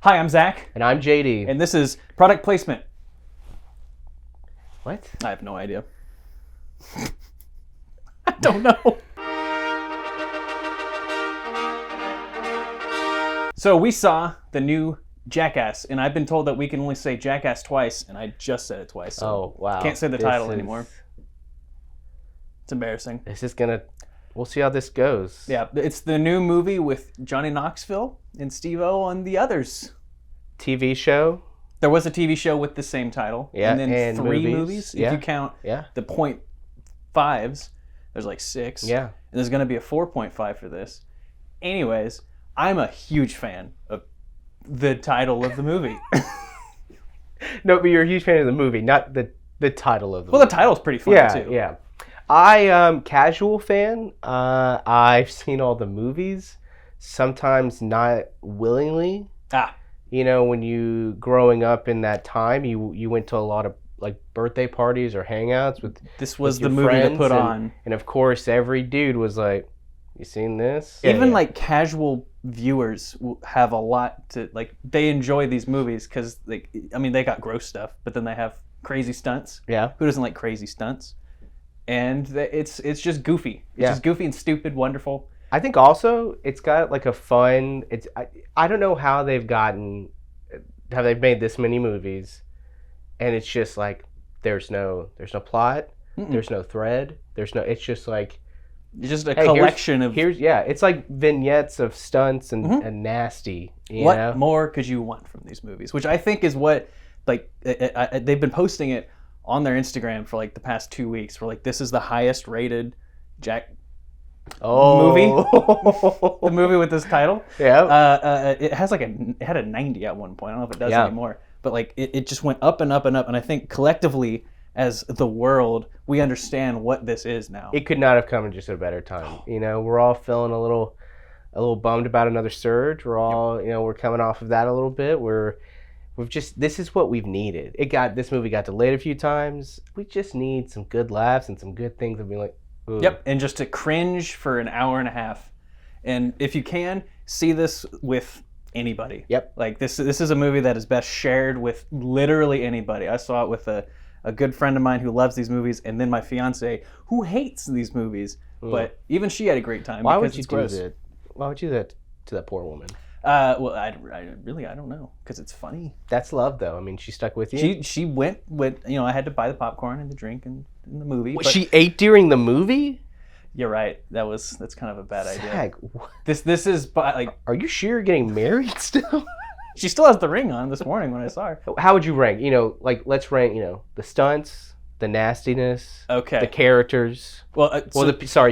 Hi, I'm Zach. And I'm JD. And this is Product Placement. What? I have no idea. I don't know. So we saw the new Jackass, and I've been told that we can only say Jackass twice, and I just said it twice. So oh, wow. Can't say the title anymore. It's embarrassing. We'll see how this goes. Yeah, it's the new movie with Johnny Knoxville and Steve-O and the others. TV show. There was a TV show with the same title. Yeah, and then and three movies. Yeah. If you count the .5s, there's like 6. Yeah. And there's going to be a 4.5 for this. Anyways, I'm a huge fan of the title of the movie. No, but you're a huge fan of the movie, not the title of the movie. Well, the title's pretty funny too. Yeah. I casual fan. I've seen all the movies, sometimes not willingly. You know, when you growing up in that time, you went to a lot of like birthday parties or hangouts with. This was with the your movie to friends, put on, and of course, every dude was like, "You seen this?" Even like casual viewers will have a lot to like. They enjoy these movies because they got gross stuff, but then they have crazy stunts. Yeah. Who doesn't like crazy stunts? And it's just goofy. It's just goofy and stupid, wonderful. I think also it's got like a fun. I don't know how they've made this many movies, and it's just like there's no plot, there's no thread, it's just like it's just a collection of it's like vignettes of stunts and nasty. What more could you want from these movies? Which I think is what like they've been posting it on their Instagram for like the past 2 weeks. For like this is the highest rated movie. The movie with this title. Yeah. It had a 90 at one point. I don't know if it does anymore. But like it just went up and up and up. And I think collectively as the world, we understand what this is now. It could not have come in just a better time. You know, we're all feeling a little bummed about another surge. We're all, we're coming off of that a little bit. This is what we've needed. This movie got delayed a few times. We just need some good laughs and some good things and be like, ooh. Yep, and just to cringe for an hour and a half. And if you can, see this with anybody. Yep. Like this is a movie that is best shared with literally anybody. I saw it with a good friend of mine who loves these movies, and then my fiance who hates these movies. But even she had a great time. Why would you do that? Why would you do that to that poor woman? Well, I don't know, because it's funny. That's love, though. I mean, she stuck with you. She went with I had to buy the popcorn and the drink and in the movie. What, she ate during the movie? You're right. That's kind of a bad idea. Zach, this is like. Are you sure you're getting married still? She still has the ring on this morning when I saw her. How would you rank? Let's rank. The stunts, the nastiness, the characters. Well,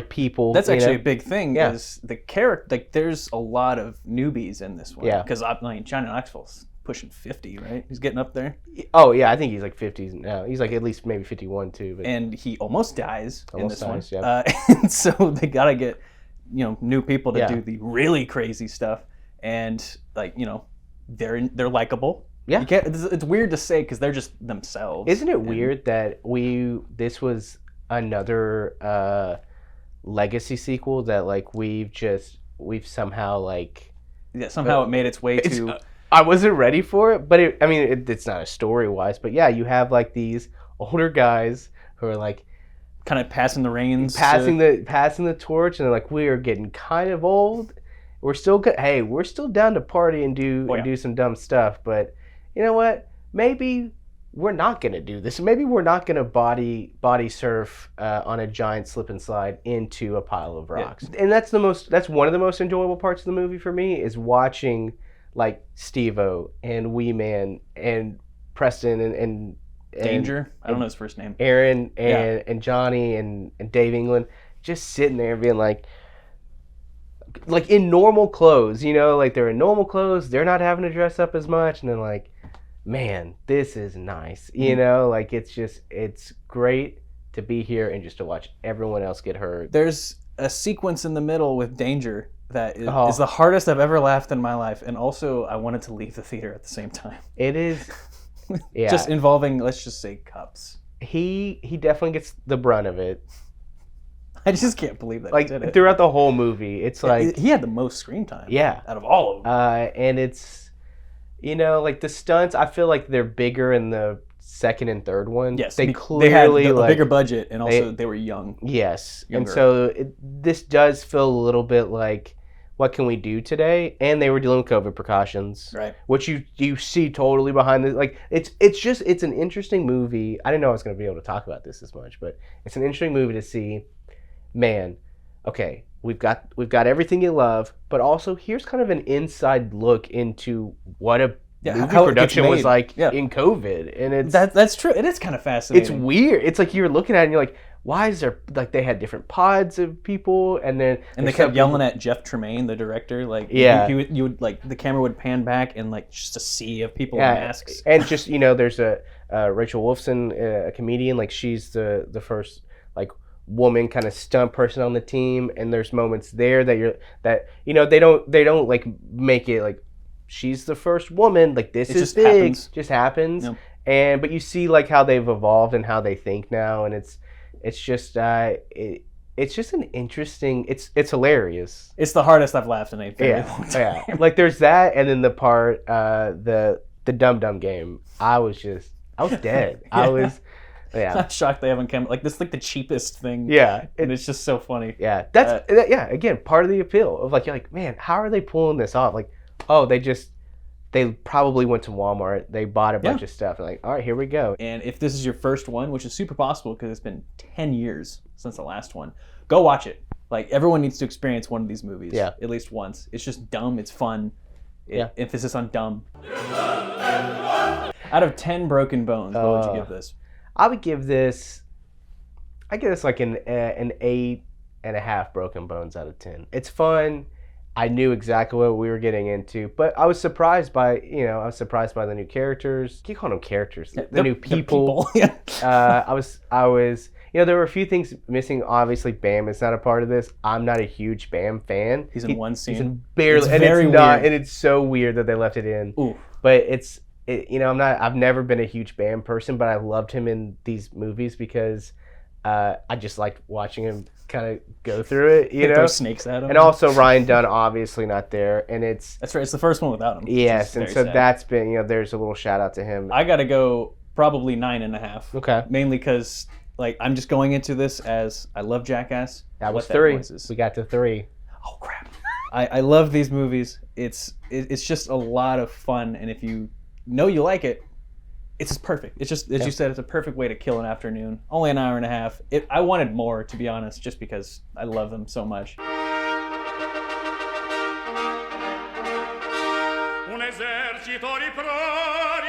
people. That's actually a big thing. Is the character? Like, there's a lot of newbies in this one. Yeah. Because Johnny Knoxville's pushing 50, right? He's getting up there. Oh yeah, I think he's like 50s now. He's like at least maybe 51 too. But... And he almost dies in this one. Yeah. And so they gotta get new people to do the really crazy stuff, and they're likable. Yeah. It's weird to say because they're just themselves. Isn't it weird that this was another legacy sequel that like we've somehow like somehow it made its way to. I wasn't ready for it, but it's not a story wise, but yeah, you have like these older guys who are like kind of passing the reins, passing the torch, and they're like, we are getting kind of old. We're still good. Hey, we're still down to party and do some dumb stuff, but you know what? Maybe we're not gonna do this. Maybe we're not gonna body surf on a giant slip and slide into a pile of rocks. Yeah. And that's one of the most enjoyable parts of the movie for me is watching like Steve-O and Wee Man and Preston and Danger. I don't know his first name. Aaron and Johnny and Dave England just sitting there and being like in normal clothes, like they're in normal clothes, they're not having to dress up as much, and then like, man, this is nice, like it's great to be here and just to watch everyone else get hurt. There's a sequence in the middle with Danger that is the hardest I've ever laughed in my life, and also I wanted to leave the theater at the same time. It is, yeah. Just involving, let's just say, cups. He definitely gets the brunt of it. I just can't believe that like he did it. Throughout the whole movie. It's like he had the most screen time. Yeah, out of all of them. And it's You know, like the stunts, I feel like they're bigger in the second and third one. Yes, they had clearly a like, bigger budget, and also they were young. Yes, Younger. and so this does feel a little bit like, what can we do today? And they were dealing with COVID precautions, right? Which you see totally behind this. Like it's an interesting movie. I didn't know I was going to be able to talk about this as much, but it's an interesting movie to see. Man, okay, we've got everything you love, but also here's kind of an inside look into what a movie production was like in COVID, and it's that's true. It is kind of fascinating. It's weird. It's like you're looking at it and you're like, why is there like they had different pods of people, and they kept yelling at Jeff Tremaine, the director. Like you would like the camera would pan back and like just a sea of people in masks, and just there's a Rachel Wolfson, a comedian, like she's the first like woman kind of stunt person on the team, and there's moments there that they don't like make it like she's the first woman, like this is big, just happens. Yep. But you see like how they've evolved and how they think now, and it's just it's just an interesting, it's hilarious. It's the hardest I've laughed in a very long time. Yeah, like there's that, and then the part the Dum Dum game, I was dead. I'm shocked they haven't come. Like this, is like the cheapest thing. Yeah, and it's just so funny. Yeah, that's again part of the appeal of like you're like, man, how are they pulling this off? Like, oh, they probably went to Walmart, they bought a bunch of stuff, and like, all right, here we go. And if this is your first one, which is super possible because it's been 10 years since the last one, go watch it. Like everyone needs to experience one of these movies, at least once. It's just dumb. It's fun. Emphasis on dumb. Out of 10 broken bones, what would you give this? I would give this, like an 8.5 broken bones out of 10. It's fun. I knew exactly what we were getting into, but I was surprised by the new characters. You call them characters, the new people. I was, there were a few things missing. Obviously, Bam is not a part of this. I'm not a huge Bam fan. He's in one scene. He's in barely, and it's not, and it's so weird that they left it in. Ooh. But I've never been a huge Bam person, but I loved him in these movies because I just liked watching him kind of go through it, throw snakes at him. And also Ryan Dunn obviously not there, and that's right. It's the first one without him. Yes, and so sad. That's been there's a little shout out to him. I gotta go probably 9.5. Okay. Mainly because like I'm just going into this as I love Jackass. That was 3. We got to 3. Oh crap! I love these movies. It's just a lot of fun, and if you know you like it, it's just perfect. It's just, as you said, it's a perfect way to kill an afternoon. Only an hour and a half. I wanted more, to be honest, just because I love them so much. Un esercito di prodi